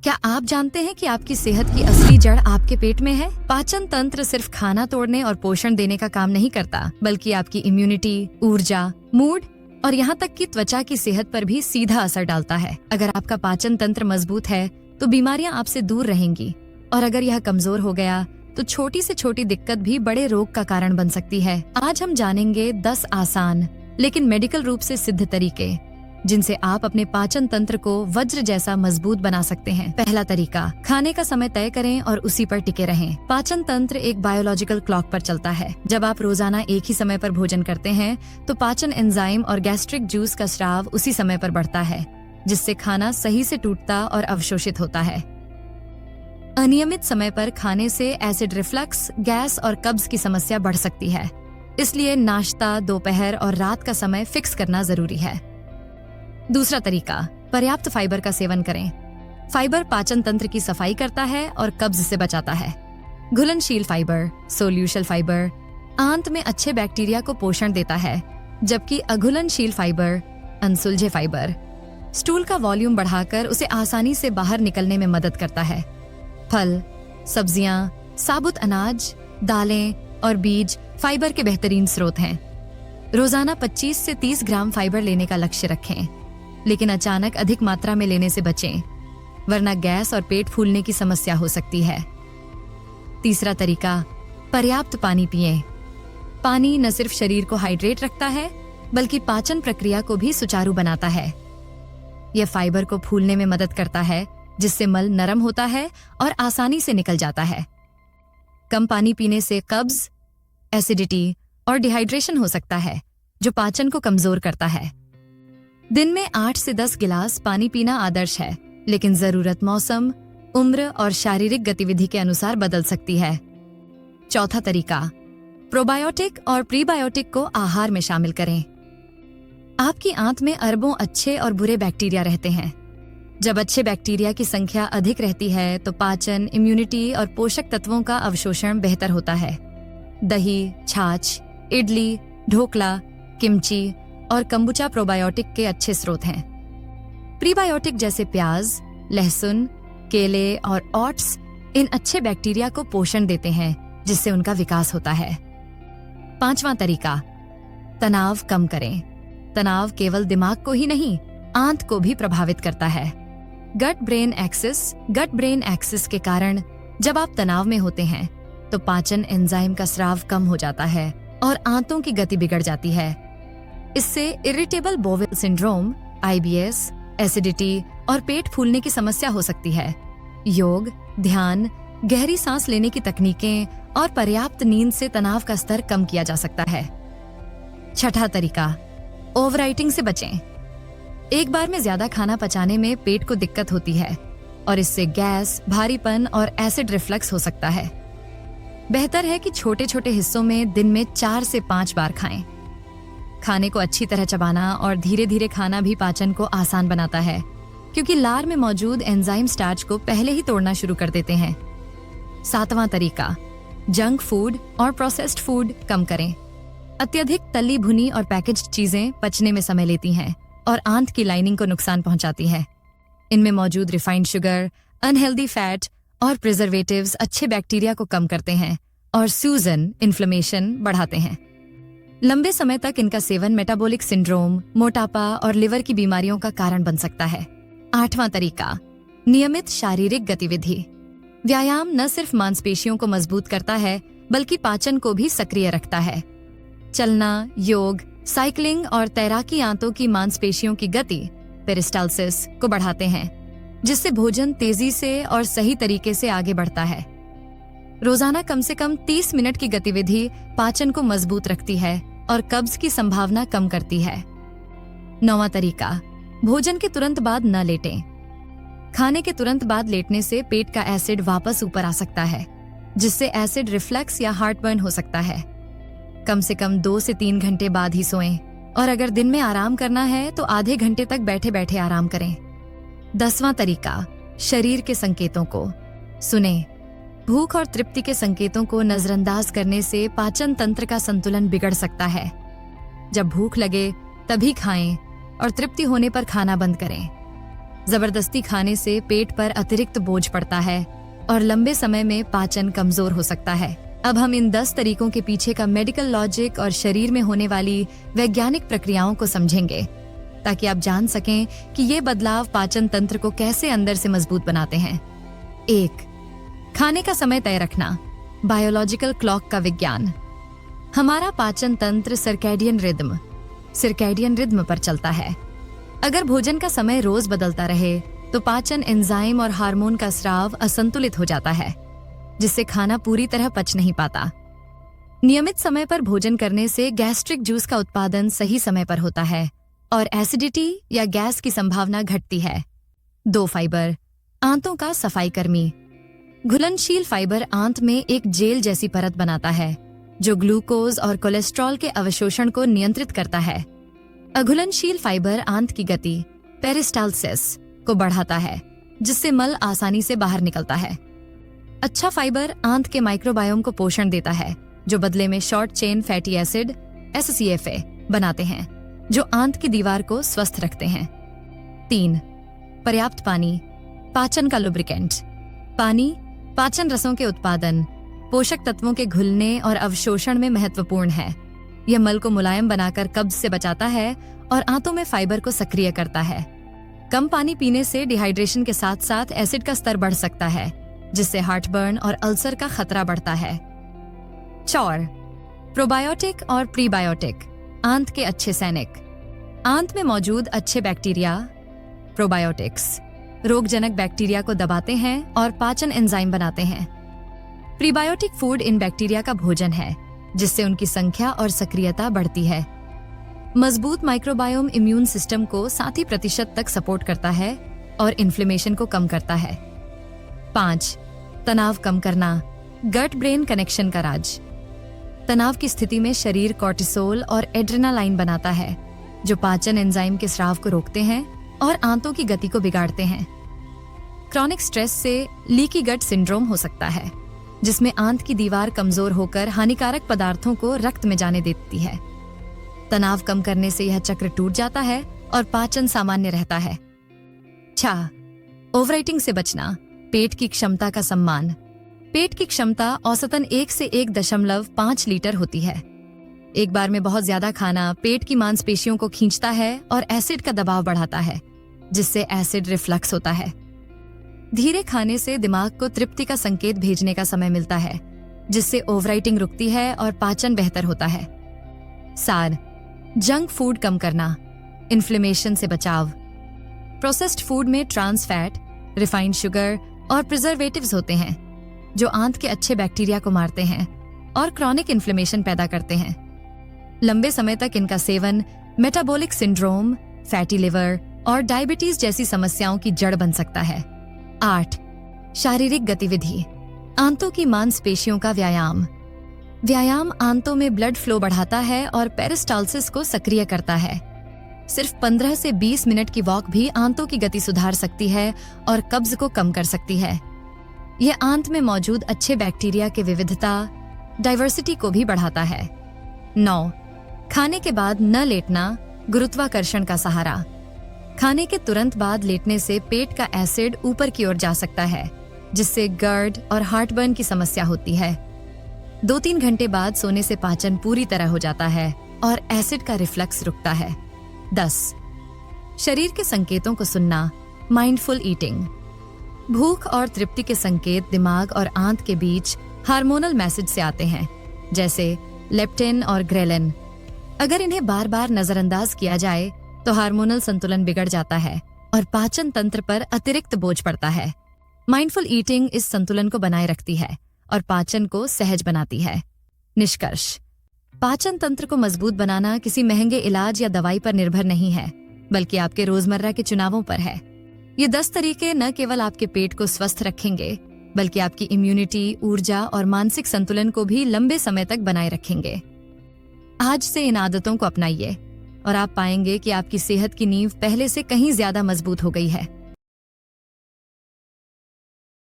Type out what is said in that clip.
क्या आप जानते हैं कि आपकी सेहत की असली जड़ आपके पेट में है? पाचन तंत्र सिर्फ खाना तोड़ने और पोषण देने का काम नहीं करता, बल्कि आपकी इम्यूनिटी, ऊर्जा, मूड और यहाँ तक कि त्वचा की सेहत पर भी सीधा असर डालता है। अगर आपका पाचन तंत्र मजबूत है तो बीमारियां आपसे दूर रहेंगी, और अगर यह कमजोर हो गया तो छोटी से छोटी दिक्कत भी बड़े रोग का कारण बन सकती है। आज हम जानेंगे 10 आसान लेकिन मेडिकल रूप से सिद्ध तरीके जिनसे आप अपने पाचन तंत्र को वज्र जैसा मजबूत बना सकते हैं। पहला तरीका, खाने का समय तय करें और उसी पर टिके रहें। पाचन तंत्र एक बायोलॉजिकल क्लॉक पर चलता है। जब आप रोजाना एक ही समय पर भोजन करते हैं तो पाचन एंजाइम और गैस्ट्रिक जूस का स्राव उसी समय पर बढ़ता है, जिससे खाना सही से टूटता और अवशोषित होता है। अनियमित समय पर खाने से एसिड रिफ्लक्स, गैस और कब्ज की समस्या बढ़ सकती है। इसलिए नाश्ता, दोपहर और रात का समय फिक्स करना जरूरी है। दूसरा तरीका, पर्याप्त फाइबर का सेवन करें। फाइबर पाचन तंत्र की सफाई करता है और कब्ज से बचाता है। घुलनशील फाइबर, सोल्यूशल फाइबर, आंत में अच्छे बैक्टीरिया को पोषण देता है, जबकि अघुलनशील फाइबर, अनसुलझे फाइबर, स्टूल का वॉल्यूम बढ़ाकर उसे आसानी से बाहर निकलने में मदद करता है। फल, सब्जियां, साबुत अनाज, दालें और बीज फाइबर के बेहतरीन स्रोत हैं। रोजाना 25 से 30 ग्राम फाइबर लेने का लक्ष्य रखें, लेकिन अचानक अधिक मात्रा में लेने से बचें, वरना गैस और पेट फूलने की समस्या हो सकती है। तीसरा तरीका, पर्याप्त पानी पिएं। पानी न सिर्फ शरीर को हाइड्रेट रखता है, बल्कि पाचन प्रक्रिया को भी सुचारू बनाता है। यह फाइबर को फूलने में मदद करता है, जिससे मल नरम होता है और आसानी से निकल जाता है। कम पानी पीने से कब्ज, एसिडिटी और डिहाइड्रेशन हो सकता है, जो पाचन को कमजोर करता है। दिन में 8 से 10 गिलास पानी पीना आदर्श है, लेकिन जरूरत मौसम, उम्र और शारीरिक गतिविधि के अनुसार बदल सकती है। चौथा तरीका, प्रोबायोटिक और प्रीबायोटिक को आहार में शामिल करें। आपकी आंत में अरबों अच्छे और बुरे बैक्टीरिया रहते हैं। जब अच्छे बैक्टीरिया की संख्या अधिक रहती है तो पाचन, इम्यूनिटी और पोषक तत्वों का अवशोषण बेहतर होता है। दही, छाछ, इडली, ढोकला, किमची और कंबुचा प्रोबायोटिक के अच्छे स्रोत हैं। प्रीबायोटिक जैसे प्याज, लहसुन, केले और ओट्स इन अच्छे बैक्टीरिया को पोषण देते हैं, जिससे उनका विकास होता है। पांचवा तरीका, तनाव कम करें। तनाव केवल दिमाग को ही नहीं, आंत को भी प्रभावित करता है। गट ब्रेन एक्सिस के कारण जब आप तनाव में होते हैं तो पाचन एंजाइम का स्राव कम हो जाता है और आंतों की गति बिगड़ जाती है। इससे irritable bowel syndrome, IBS, acidity और पेट फूलने की समस्या हो सकती है। योग, ध्यान, गहरी सांस लेने की तकनीकें और पर्याप्त नींद से तनाव का स्तर कम किया जा सकता है। छठा तरीका, ओवरईटिंग से बचें। एक बार में ज्यादा खाना पचाने में पेट को दिक्कत होती है और इससे गैस, भारीपन और एसिड रिफ्लक्स हो सकता है। बेहतर है कि छोटे छोटे हिस्सों में दिन में 4 से 5 बार खाएं। खाने को अच्छी तरह चबाना और धीरे धीरे खाना भी पाचन को आसान बनाता है, क्योंकि लार में मौजूद एंजाइम स्टार्च को पहले ही तोड़ना शुरू कर देते हैं। सातवां तरीका, जंक फूड और प्रोसेस्ड फूड कम करें। अत्यधिक तली भुनी और पैकेज्ड चीजें पचने में समय लेती हैं और आंत की लाइनिंग को नुकसान पहुंचाती है। इनमें मौजूद रिफाइंड शुगर, अनहेल्दी फैट और प्रिजर्वेटिव्स अच्छे बैक्टीरिया को कम करते हैं और सूजन, इन्फ्लेमेशन बढ़ाते हैं। लंबे समय तक इनका सेवन मेटाबॉलिक सिंड्रोम, मोटापा और लिवर की बीमारियों का कारण बन सकता है। आठवां तरीका, नियमित शारीरिक गतिविधि। व्यायाम न सिर्फ मांसपेशियों को मजबूत करता है, बल्कि पाचन को भी सक्रिय रखता है। चलना, योग, साइकिलिंग और तैराकी आंतों की मांसपेशियों की गति, पेरिस्टालसिस, को बढ़ाते हैं, जिससे भोजन तेजी से और सही तरीके से आगे बढ़ता है। रोजाना कम से कम 30 मिनट की गतिविधि पाचन को मजबूत रखती है और कब्ज की संभावना कम करती है। 9वां तरीका, भोजन के तुरंत बाद न लेटें। खाने के तुरंत बाद लेटने से पेट का एसिड वापस ऊपर आ सकता है, जिससे एसिड रिफ्लक्स या हार्टबर्न हो सकता है। कम से कम 2 से 3 घंटे बाद ही सोएं, और अगर दिन में आराम करना है तो आधे घंटे तक बैठे बैठे आराम करें। 10वां तरीका, शरीर के संकेतों को सुनें। भूख और तृप्ति के संकेतों को नजरअंदाज करने से पाचन तंत्र का संतुलन बिगड़ सकता है। जब भूख लगे तभी खाएं और तृप्ति होने पर खाना बंद करें। जबरदस्ती खाने से पेट पर अतिरिक्त बोझ पड़ता है और लंबे समय में पाचन कमजोर हो सकता है। अब हम इन 10 तरीकों के पीछे का मेडिकल लॉजिक और शरीर में होने वाली वैज्ञानिक प्रक्रियाओं को समझेंगे, ताकि आप जान सकें कि ये बदलाव पाचन तंत्र को कैसे अंदर से मजबूत बनाते हैं। 1. खाने का समय तय रखना। बायोलॉजिकल क्लॉक का विज्ञान। हमारा पाचन तंत्र सर्कैडियन रिद्म पर चलता है। अगर भोजन का समय रोज बदलता रहे तो पाचन एंजाइम और हार्मोन का स्राव असंतुलित हो जाता है, जिससे खाना पूरी तरह पच नहीं पाता। नियमित समय पर भोजन करने से गैस्ट्रिक जूस का उत्पादन सही समय पर होता है और एसिडिटी या गैस की संभावना घटती है। 2. फाइबर। आंतों का सफाई कर्मी। घुलनशील फाइबर आंत में एक जेल जैसी परत बनाता है, जो ग्लूकोज और कोलेस्ट्रॉल के अवशोषण को नियंत्रित करता है। अघुलनशील फाइबर आंत की गति पेरिस्टाल्सिस को बढ़ाता है, जिससे मल आसानी से बाहर निकलता है। अच्छा फाइबर आंत के माइक्रोबायोम को पोषण देता है, जो बदले में short chain fatty acid SCFA बनाते हैं, जो आंत की दीवार को स्वस्थ रखते हैं। 3. पर्याप्त पानी। पाचन का लुब्रिकेंट। पानी पाचन रसों के उत्पादन, पोषक तत्वों के घुलने और अवशोषण में महत्वपूर्ण है। यह मल को मुलायम बनाकर कब्ज से बचाता है और आंतों में फाइबर को सक्रिय करता है। कम पानी पीने से डिहाइड्रेशन के साथ साथ एसिड का स्तर बढ़ सकता है, जिससे हार्टबर्न और अल्सर का खतरा बढ़ता है। 4. प्रोबायोटिक और प्रीबायोटिक। आंत के अच्छे सैनिक। आंत में मौजूद अच्छे बैक्टीरिया प्रोबायोटिक्स रोगजनक बैक्टीरिया को दबाते हैं और पाचन एंजाइम बनाते हैं। प्रीबायोटिक फूड इन बैक्टीरिया का भोजन है, जिससे उनकी संख्या और सक्रियता बढ़ती है। मजबूत माइक्रोबायोम इम्यून सिस्टम को 60% तक सपोर्ट करता है और इन्फ्लेमेशन को कम करता है। 5. तनाव कम करना। गट ब्रेन कनेक्शन का राज। तनाव की स्थिति में शरीर कॉर्टिसोल और एड्रेनालाइन बनाता है, जो पाचन एंजाइम के स्राव को रोकते हैं और आंतों की गति को बिगाड़ते हैं। क्रॉनिक स्ट्रेस से लीकी गट सिंड्रोम हो सकता है, जिसमें आंत की दीवार कमजोर होकर हानिकारक पदार्थों को रक्त में जाने देती है। तनाव कम करने से यह चक्र टूट जाता है और पाचन सामान्य रहता है। 6. ओवरईटिंग से बचना। पेट की क्षमता का सम्मान। पेट की क्षमता औसतन 1 से 1.5 लीटर होती है। एक बार में बहुत ज्यादा खाना पेट की मांसपेशियों को खींचता है और एसिड का दबाव बढ़ाता है, जिससे एसिड रिफ्लक्स होता है। धीरे खाने से दिमाग को तृप्ति का संकेत भेजने का समय मिलता है, जिससे ओवरईटिंग रुकती है और पाचन बेहतर होता है। सार। जंक फूड कम करना। इन्फ्लेमेशन से बचाव। प्रोसेस्ड फूड में ट्रांस फैट, रिफाइंड शुगर और प्रिजर्वेटिव्स होते हैं, जो आंत के अच्छे बैक्टीरिया को मारते हैं और क्रॉनिक इन्फ्लेमेशन पैदा करते हैं। लंबे समय तक इनका seven metabolic syndrome, fatty liver और डायबिटीज जैसी समस्याओं की जड़ बन सकता है। 8. शारीरिक गतिविधि। आंतों की मांसपेशियों का व्यायाम। व्यायाम आंतों में ब्लड फ्लो बढ़ाता है और पेरिस्टाल्सिस को सक्रिय करता है। सिर्फ 15 से 20 मिनट की वॉक भी आंतों की गति सुधार सकती है और कब्ज को कम कर सकती है। यह आंत में मौजूद अच्छे बैक्टीरिया के विविधता, डाइवर्सिटी को भी बढ़ाता है। 9. खाने के बाद न लेटना, गुरुत्वाकर्षण का सहारा। खाने के तुरंत बाद लेटने से पेट का एसिड ऊपर की ओर जा सकता है, जिससे गर्ड और हार्टबर्न की समस्या होती है। 2-3 घंटे बाद सोने से पाचन पूरी तरह हो जाता है और एसिड का रिफ्लक्स रुकता है। 10. शरीर के संकेतों को सुनना, माइंडफुल ईटिंग। भूख और तृप्ति के संकेत दिमाग और आंत के बीच हार्मोनल मैसेज से आते हैं, जैसे लेप्टिन और ग्रेलिन। अगर इन्हें बार बार नजरअंदाज किया जाए तो हार्मोनल संतुलन बिगड़ जाता है और पाचन तंत्र पर अतिरिक्त बोझ पड़ता है। माइंडफुल ईटिंग इस संतुलन को बनाए रखती है और पाचन को सहज बनाती है। निष्कर्ष। पाचन तंत्र को मजबूत बनाना किसी महंगे इलाज या दवाई पर निर्भर नहीं है, बल्कि आपके रोजमर्रा के चुनावों पर है। ये 10 तरीके न केवल आपके पेट को स्वस्थ रखेंगे, बल्कि आपकी इम्यूनिटी, ऊर्जा और मानसिक संतुलन को भी लंबे समय तक बनाए रखेंगे। आज से इन आदतों को अपनाइए और आप पाएंगे कि आपकी सेहत की नींव पहले से कहीं ज्यादा मजबूत हो गई है।